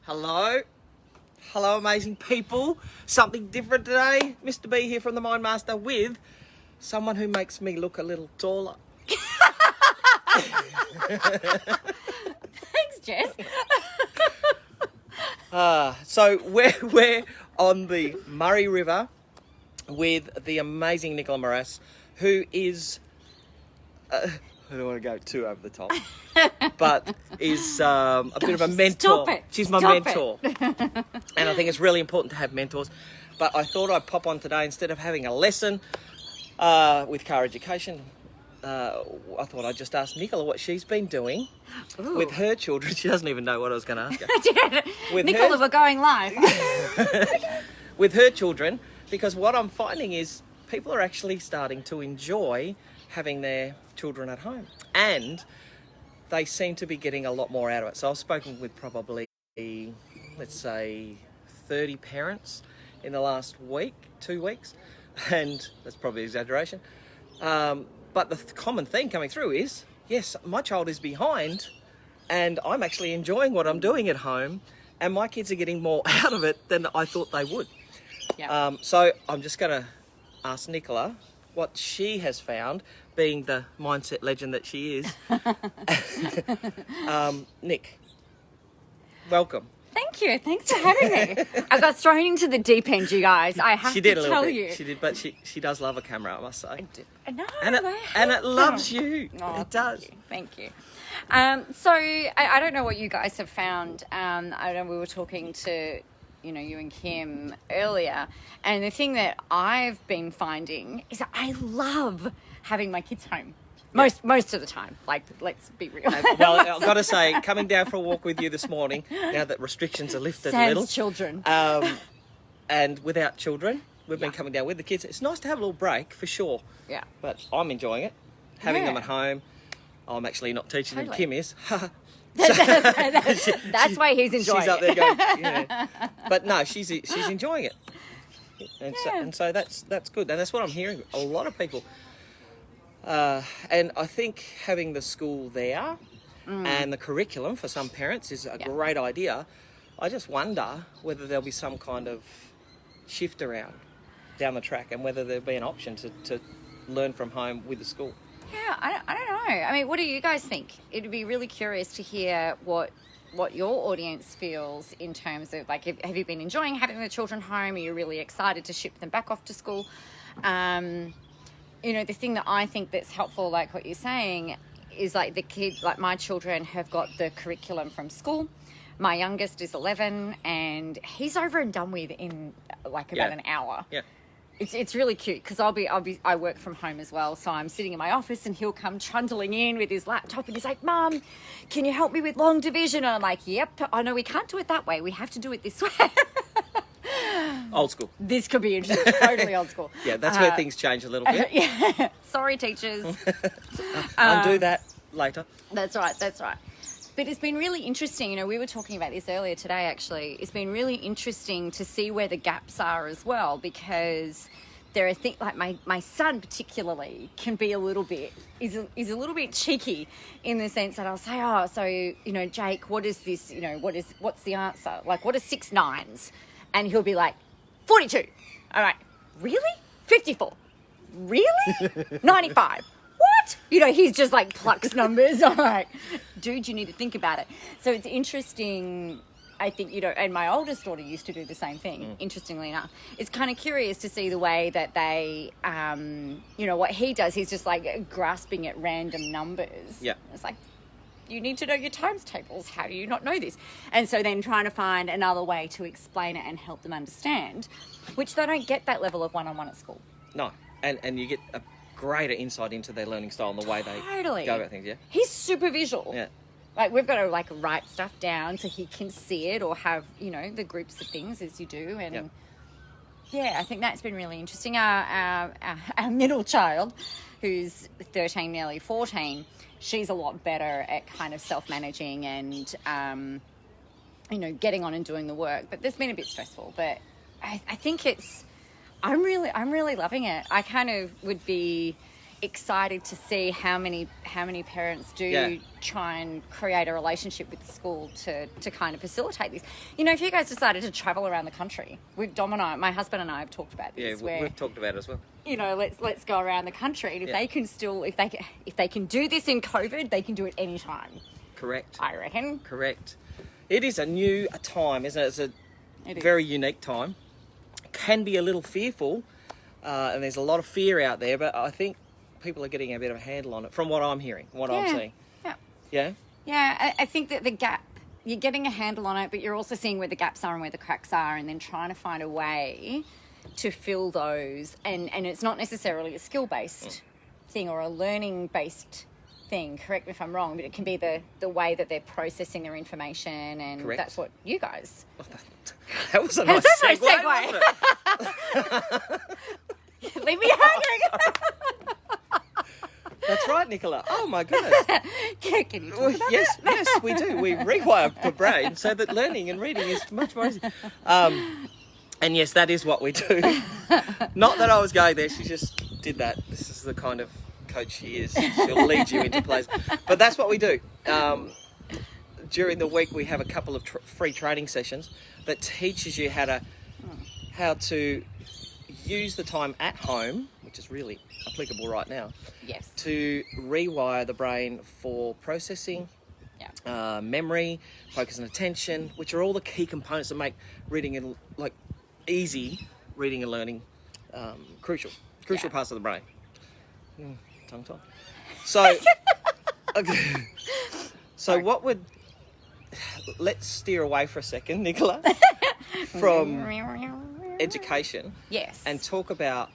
Hello. Hello, amazing people. Something different today. Mr. B here from the Mind Master with someone who makes me look a little taller. Thanks, Jess. So we're on the Murray River with the amazing Nicola Moras, who is... I don't want to go too over the top, but is a bit of a mentor. Stop it. She's my Stop mentor. And I think it's really important to have mentors. But I thought I'd pop on today instead of having a lesson with car education. I thought I'd just ask Nicola what she's been doing with her children. She doesn't even know what I was going to ask her. With Nicola, we're going live. with her children, because what I'm finding is people are actually starting to enjoy having their children at home, and they seem to be getting a lot more out of it. So I've spoken with probably, let's say, 30 parents in the last week, 2 weeks, and that's probably an exaggeration. But the common theme coming through is, yes, my child is behind and I'm actually enjoying what I'm doing at home, and my kids are getting more out of it than I thought they would. Yeah. So I'm just going to ask Nicola what she has found, being the mindset legend that she is. Nick, welcome. Thank you. Thanks for having me. I got thrown into the deep end, you guys. I have She did to a little tell bit. you. She did, but she does love a camera, I must say. No, And it loves you. Oh, It does. Thank you. So I don't know what you guys have found. I know we were talking to, you and Kim earlier, and the thing that I've been finding is that I love having my kids home. Most of the time. Like, let's be real. Well, I've got to say, coming down for a walk with you this morning, now that restrictions are lifted a little. Children. And without children, we've been coming down with the kids. It's nice to have a little break, for sure. Yeah. But I'm enjoying it. Having them Yeah. at home. I'm actually not teaching them. Totally. Kim is. That's why he's enjoying She's up it. there going, yeah. But no, she's enjoying it. And so that's good. And that's what I'm hearing. A lot of people. And I think having the school there and the curriculum for some parents is a great idea. I just wonder whether there'll be some kind of shift around down the track, and whether there'll be an option to learn from home with the school. Yeah, I don't know. I mean, what do you guys think? It'd be really curious to hear what your audience feels in terms of, like, have you been enjoying having the children home? Are you really excited to ship them back off to school? The thing that I think that's helpful, like what you're saying, is like the kids, like my children have got the curriculum from school. My youngest is 11 and he's over and done with in like about an hour. Yeah. It's really cute because I work from home as well, so I'm sitting in my office and he'll come trundling in with his laptop and he's like, "Mum, can you help me with long division?" And I'm like, "Yep, I know we can't do it that way. We have to do it this way." Old school. This could be interesting. Totally old school. Yeah, that's where things change a little bit. Yeah. Sorry, teachers. Undo that later. That's right. But it's been really interesting. We were talking about this earlier today, actually. It's been really interesting to see where the gaps are as well, because there are things like my son particularly can be a little bit, is a little bit cheeky in the sense that I'll say, "Oh, so, Jake, what is this, what's the answer? Like, what are 6 9s? And he'll be like, 42. All right, really? 54. Really? 95. What? He's just like plucks numbers. I'm like, dude, you need to think about it. So it's interesting, I think, and my oldest daughter used to do the same thing, interestingly enough. It's kind of curious to see the way that they, what he does, he's just like grasping at random numbers. Yeah. It's like, you need to know your times tables. How do you not know this? And so then trying to find another way to explain it and help them understand, which they don't get that level of one-on-one at school. No. And you get a greater insight into their learning style and the way they go about things, yeah? He's super visual. Yeah. Like, we've got to, write stuff down so he can see it, or have, the groups of things as you do. And, I think that's been really interesting. Our middle child, who's 13, nearly 14, she's a lot better at kind of self-managing and, getting on and doing the work. But that's been a bit stressful. But I think I'm really loving it. I kind of would be, excited to see how many parents do Yeah. try and create a relationship with the school to kind of facilitate this. You know, if you guys decided to travel around the country, Dom and I, my husband and I have talked about Yeah, this. where, we've talked about it as well. you know, let's go around the country, and if Yeah. they can still, if they can do this in COVID, they can do it anytime. Correct. I reckon. Correct. It is a new time, isn't it? It's a It is. very unique time. Can be a little fearful, and there's a lot of fear out there, but I think people are getting a bit of a handle on it from what I'm hearing, what I'm seeing. Yeah. Yeah? Yeah, I think that the gap, you're getting a handle on it, but you're also seeing where the gaps are and where the cracks are, and then trying to find a way to fill those. And it's not necessarily a skill-based thing or a learning-based thing. Correct me if I'm wrong, but it can be the way that they're processing their information, and Correct. that's what you guys... That was a nice That's a nice segue, segue. wasn't it? Leave me hanging! That's right, Nicola. Oh, my goodness. Can you talk Well, about yes, that? yes, we do. We rewire the brain so that learning and reading is much more easy. And yes, that is what we do. Not that I was going there. She just did that. This is the kind of coach she is. She'll lead you into place. But that's what we do. During the week, we have a couple of free training sessions that teaches you how to use the time at home, which is really applicable right now, Yes. to rewire the brain for processing, Yeah. memory, focus and attention, which are all the key components that make reading and easy reading and learning crucial Yeah. parts of the brain. Tongue tie. So, okay. So what would... Let's steer away for a second, Nicola, from education Yes. and talk about...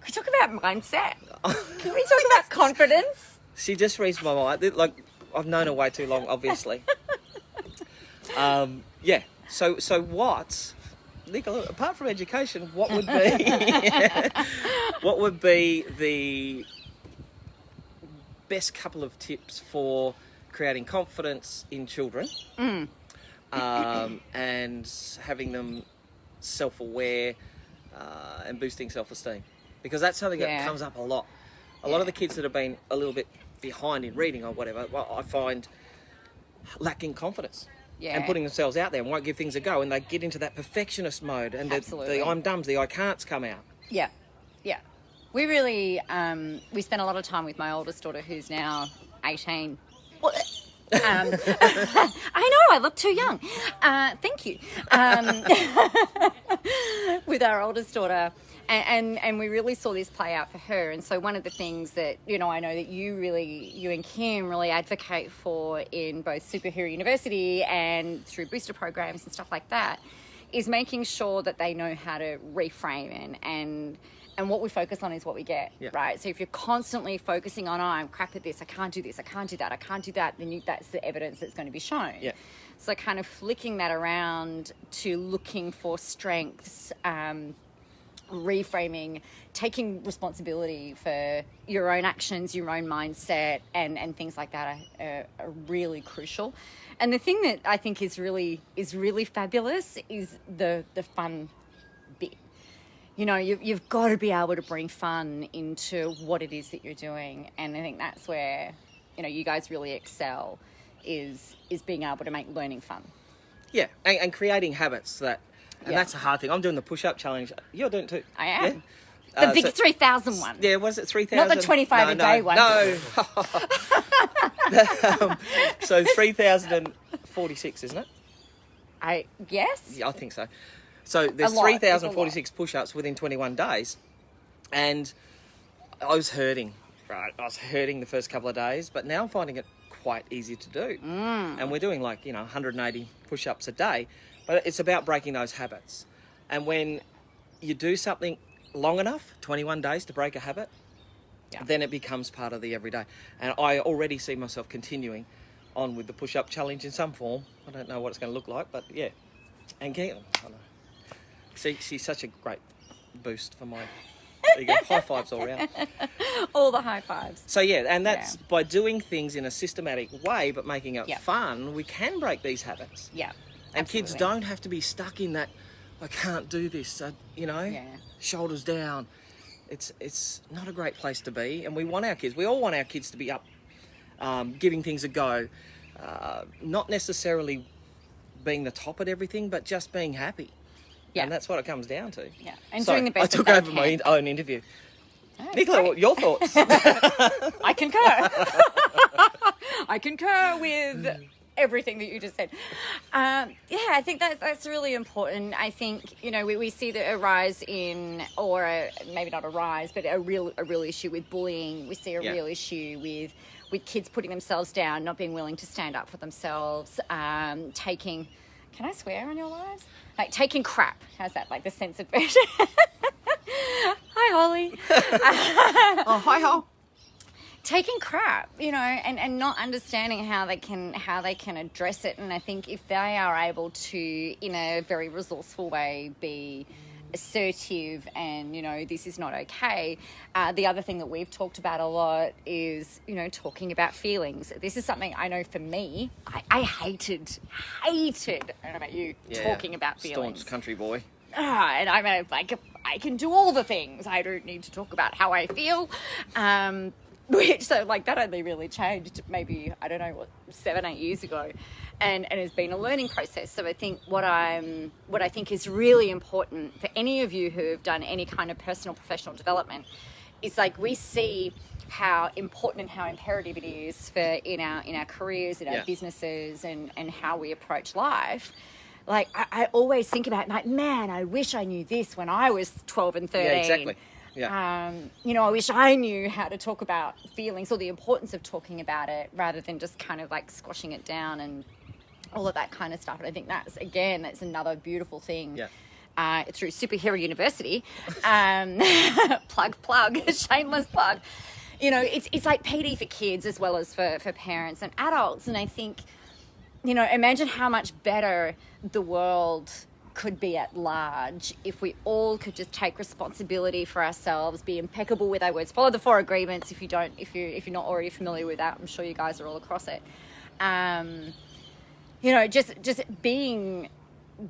Can we talk about mindset? Can we talk about confidence? She just reads my mind. Like, I've known her way too long, obviously. Yeah. So what, Nicola? Apart from education, what would be the best couple of tips for creating confidence in children, and having them self-aware, and boosting self-esteem? Because that's something that Yeah. comes up a lot. A lot of the kids that have been a little bit behind in reading or whatever, well, I find lacking confidence. Yeah. And putting themselves out there and won't give things a go, and they get into that perfectionist mode, and Absolutely. the I'm dumbs, the I can'ts come out. Yeah, yeah. We really, we spent a lot of time with my oldest daughter, who's now 18. I know, I look too young. Thank you. With our oldest daughter, and we really saw this play out for her. And so one of the things that, you know, I know that you and Kim really advocate for in both Superhero University and through booster programs and stuff like that, is making sure that they know how to reframe and what we focus on is what we get, Yeah. right? So if you're constantly focusing on, oh, I'm crap at this, I can't do this, I can't do that, I can't do that, then that's the evidence that's going to be shown. Yeah. So kind of flicking that around to looking for strengths, reframing, taking responsibility for your own actions, your own mindset, and things like that are really crucial. And the thing that I think is really fabulous is the fun bit. You know, you've got to be able to bring fun into what it is that you're doing, and I think that's where, you know, you guys really excel, is being able to make learning fun. Yeah, and creating habits that, and Yeah. that's a hard thing. I'm doing the push-up challenge. You're doing it too. I am. Yeah? The big so- 3,000 one. Yeah, was it 3,000? Not the 25 a day one. No. So 3,046, isn't it? Yes. Yeah, I think so. So there's A lot. It's a 3,046 push-ups within 21 days. And I was hurting, right? I was hurting the first couple of days, but now I'm finding it quite easy to do. And we're doing 180 push-ups a day. But it's about breaking those habits. And when you do something long enough, 21 days to break a habit, then it becomes part of the everyday. And I already see myself continuing on with the push-up challenge in some form. I don't know what it's going to look like, but yeah. And I know. She's such a great boost for my... There you go, high fives all around. All the high fives. So yeah, and that's by doing things in a systematic way, but making it Yeah. fun, we can break these habits. Yeah. And kids absolutely. don't have to be stuck in that, I can't do this, Yeah. shoulders down. It's not a great place to be, and we all want our kids to be up, giving things a go, not necessarily being the top at everything, but just being happy. Yeah. And that's what it comes down to. Yeah, and Sorry, doing the best I took that over my own interview. No, Nicola, great. your thoughts? I concur. I concur with everything that you just said. I think that's really important. I think, we see a rise in, or maybe not a rise, but a real issue with bullying. We see a real issue with kids putting themselves down, not being willing to stand up for themselves, taking, can I swear on your lives? Like taking crap. How's that? Like the censored version. Hi, Holly. Oh, hi, Hol. Taking crap, and not understanding how they can address it. And I think if they are able to, in a very resourceful way, be assertive and, this is not okay. The other thing that we've talked about a lot is, talking about feelings. This is something I know for me, I hated, I don't know about you, talking about feelings. Staunch country boy. And I'm like, I can do all the things. I don't need to talk about how I feel. That only really changed maybe, 7-8 years ago, and it's been a learning process. So I think what I think is really important for any of you who have done any kind of personal professional development is like we see how important and how imperative it is for in our careers, in our businesses, and how we approach life. Like I always think about, like, man, I wish I knew this when I was 12 and 13. Yeah, exactly. Yeah. I wish I knew how to talk about feelings or the importance of talking about it rather than just kind of like squashing it down and all of that kind of stuff. And I think that's another beautiful thing. Yeah. Through Superhero University. Plug, shameless plug. It's like PD for kids as well as for parents and adults. And I think, imagine how much better the world could be at large if we all could just take responsibility for ourselves, be impeccable with our words, follow the 4 agreements. If you're not already familiar with that, I'm sure you guys are all across it. Just being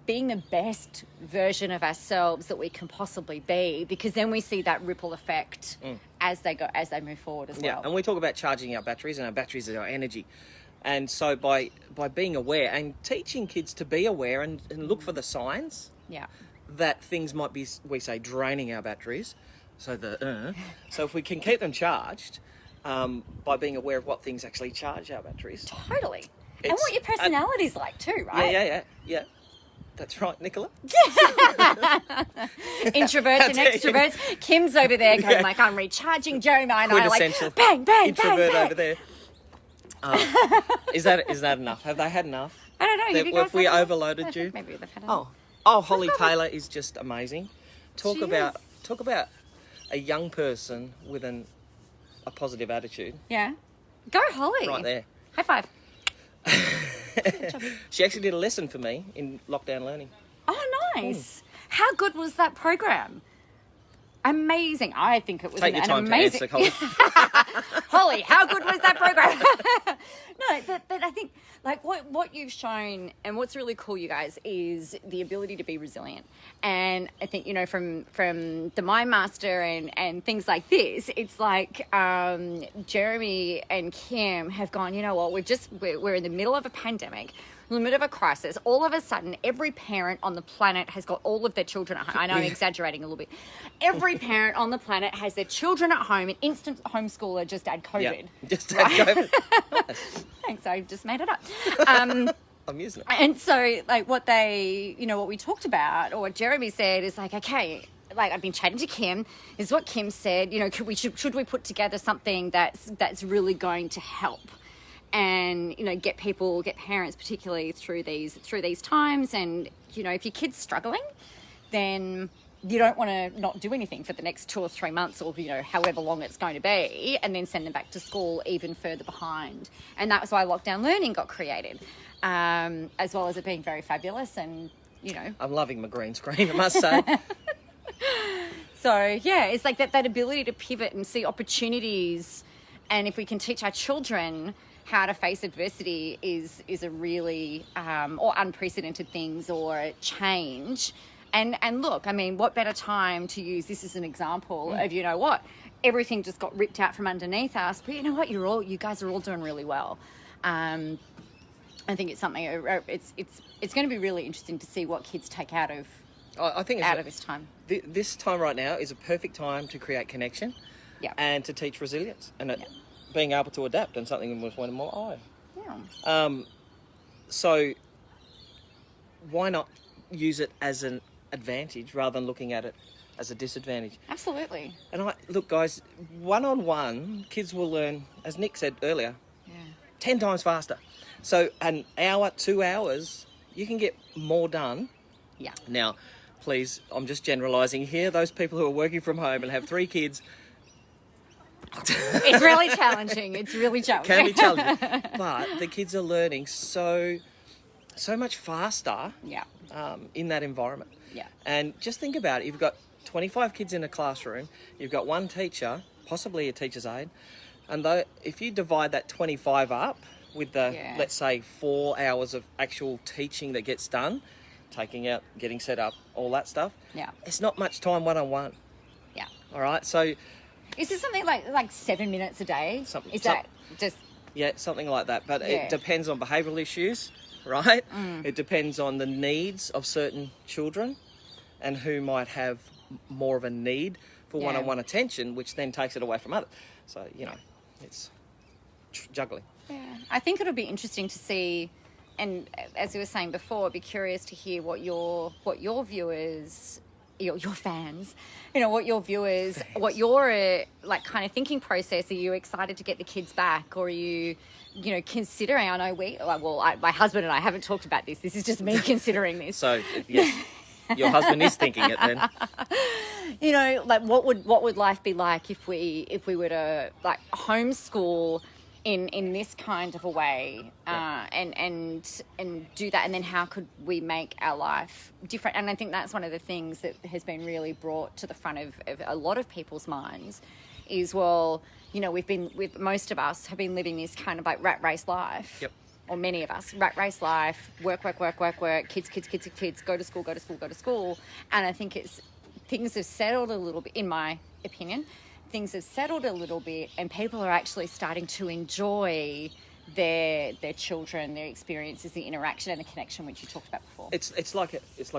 the best version of ourselves that we can possibly be, because then we see that ripple effect as they move forward as well. Yeah, and we talk about charging our batteries, and our batteries are our energy. And so by being aware and teaching kids to be aware and look for the signs that things might be, we say, draining our batteries. So so if we can keep them charged by being aware of what things actually charge our batteries. Totally. And what your personality's like too, right? Yeah. That's right, Nicola. Introverts and extroverts. Kim's over there going like, I'm recharging. Jeremiah and I are like, bang, bang, introvert bang, over there. Is that enough? Have they had enough? I don't know. Have we overloaded you? Maybe they've had enough. Holly Taylor is just amazing. Talk about a young person with a positive attitude. Yeah. Go Holly. Right there. High five. She actually did a lesson for me in lockdown learning. Oh, nice. How good was that program? Amazing. I think it was Take your time amazing. to answer, Holly, how good was that program? No, but I think like what you've shown and what's really cool, you guys, is the ability to be resilient. And I think, from the Mind Master and things like this, it's like Jeremy and Kim have gone, you know what, we're in the middle of a pandemic, in the middle of a crisis. All of a sudden, every parent on the planet has got all of their children at home. I know I'm exaggerating a little bit. Every parent on the planet has their children at home. An instant homeschooler just had COVID. Yep. Just had COVID. Nice. Thanks, I just made it up. I'm using it. And so, like, what we talked about, or what Jeremy said, is like, okay, like I've been chatting to Kim. This is what Kim said. Should we put together something that's really going to help? And get parents particularly through these times. And if your kid's struggling, then you don't want to not do anything for the next 2 or 3 months, or however long it's going to be, and then send them back to school even further behind. And that was why lockdown learning got created, as well as it being very fabulous. And I'm loving my green screen, I must say. So yeah, it's like that ability to pivot and see opportunities. And if we can teach our children how to face adversity is a really or unprecedented things or change, And look, I mean, what better time to use this as an example of, you know what, everything just got ripped out from underneath us, but you know what, you guys are all doing really well. I think it's something, it's going to be really interesting to see what kids take out of I think out of this time. This time right now is a perfect time to create connection, and to teach resilience and being able to adapt, and something was one of my eye. Yeah. So why not use it as an advantage rather than looking at it as a disadvantage? Absolutely. And look, guys, one-on-one, kids will learn, as Nick said earlier, 10 times faster. So an hour, 2 hours, you can get more done. Yeah. Now, please, I'm just generalising here. Those people who are working from home and have 3 kids... It's really challenging. It's really challenging. Can be challenging. But the kids are learning so much faster in that environment. Yeah. And just think about it. You've got 25 kids in a classroom. You've got one teacher, possibly a teacher's aide. And if you divide that 25 up with the, let's say, 4 hours of actual teaching that gets done, taking out, getting set up, all that stuff, it's not much time one-on-one. Yeah. All right? So... Is this something like 7 minutes a day? Just... Yeah, something like that. But it depends on behavioural issues, right? It depends on the needs of certain children and who might have more of a need for one-on-one attention, which then takes it away from others. So, you know, it's juggling. Yeah. I think it'll be interesting to see, and as you were saying before, I'd be curious to hear what your viewers... Your fans, what your viewers, what your like kind of thinking process. Are you excited to get the kids back, or are you, considering? I know my husband and I haven't talked about this. This is just me considering this. So yes, your husband is thinking it then. Like what would life be like if we were to like homeschool in this kind of a way, and do that, and then how could we make our life different? And I think that's one of the things that has been really brought to the front of a lot of people's minds is, most of us have been living this kind of like rat race life. Yep. Or many of us, rat race life, work, kids, go to school. And I think things have settled a little bit, in my opinion. Things have settled a little bit, and people are actually starting to enjoy their children, their experiences, the interaction and the connection, which you talked about before. It's like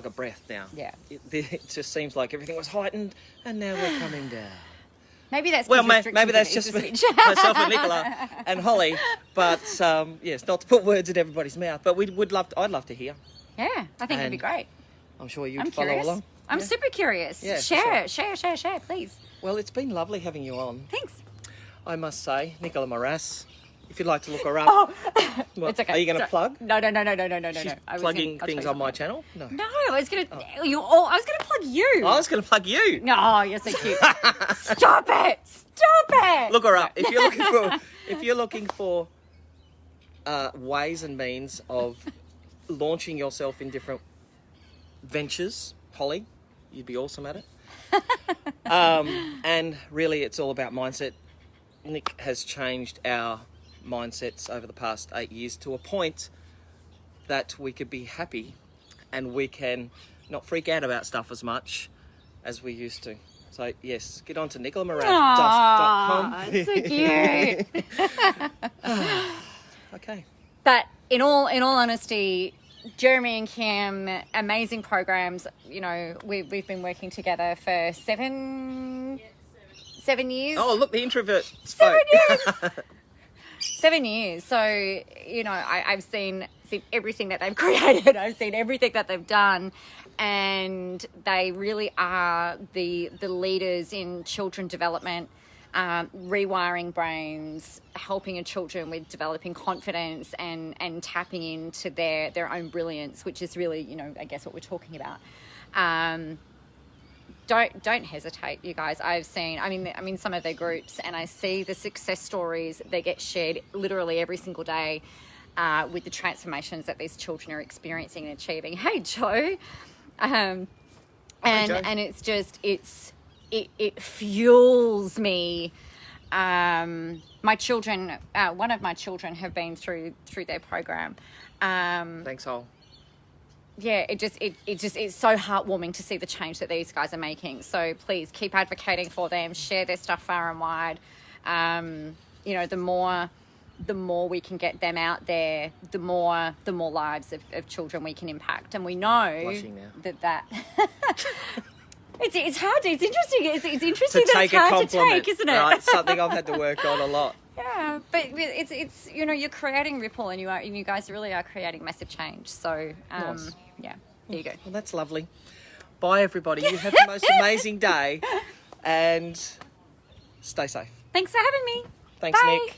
a breath now. Yeah. It just seems like everything was heightened, and now we're coming down. Maybe that's maybe that's just myself and Nicola and Holly. But yes, not to put words in everybody's mouth, but I'd love to hear. Yeah, I think it'd be great. I'm sure you'd follow along. I'm super curious. Yeah, share, please. Well, it's been lovely having you on. Thanks. I must say, Nicola Moras, if you'd like to look her up. Well, it's okay. Are you going to plug? No. She's plugging things on my channel? No. No, I was going to... I was going to plug you. I was going to plug you. No, you're so cute. Stop it. Look her up. If you're looking for ways and means of launching yourself in different ventures, Holly, you'd be awesome at it. And really, it's all about mindset. Nick has changed our mindsets over the past 8 years to a point that we could be happy and we can not freak out about stuff as much as we used to. So, yes, get on to nicolamoras.com. So cute. Okay. But in all honesty, Jeremy and Cam, amazing programs. We've been working together for 7 years. Oh, look, the introvert spoke. 7 years. So, I've seen everything that they've created. I've seen everything that they've done. And they really are the leaders in children development, rewiring brains, helping a children with developing confidence and tapping into their own brilliance, which is really, I guess what we're talking about. Don't hesitate, you guys. I've seen, some of their groups, and I see the success stories that get shared literally every single day with the transformations that these children are experiencing and achieving. Hey, Joe. And it's just, it fuels me. My children, one of my children have been through their program. Thanks, Hol. it's so heartwarming to see the change that these guys are making. So please keep advocating for them, share their stuff far and wide. You know, the more we can get them out there, the more lives of children we can impact. And we know that it's hard. It's interesting. It's interesting that it's hard to take, isn't it? Right, something I've had to work on a lot. Yeah, but it's you know, you're creating ripple, and you guys really are creating massive change. So Nice. yeah, there you go. Well, that's lovely. Bye, everybody. You have the most amazing day, and stay safe. Thanks for having me. Thanks, Bye. Nick.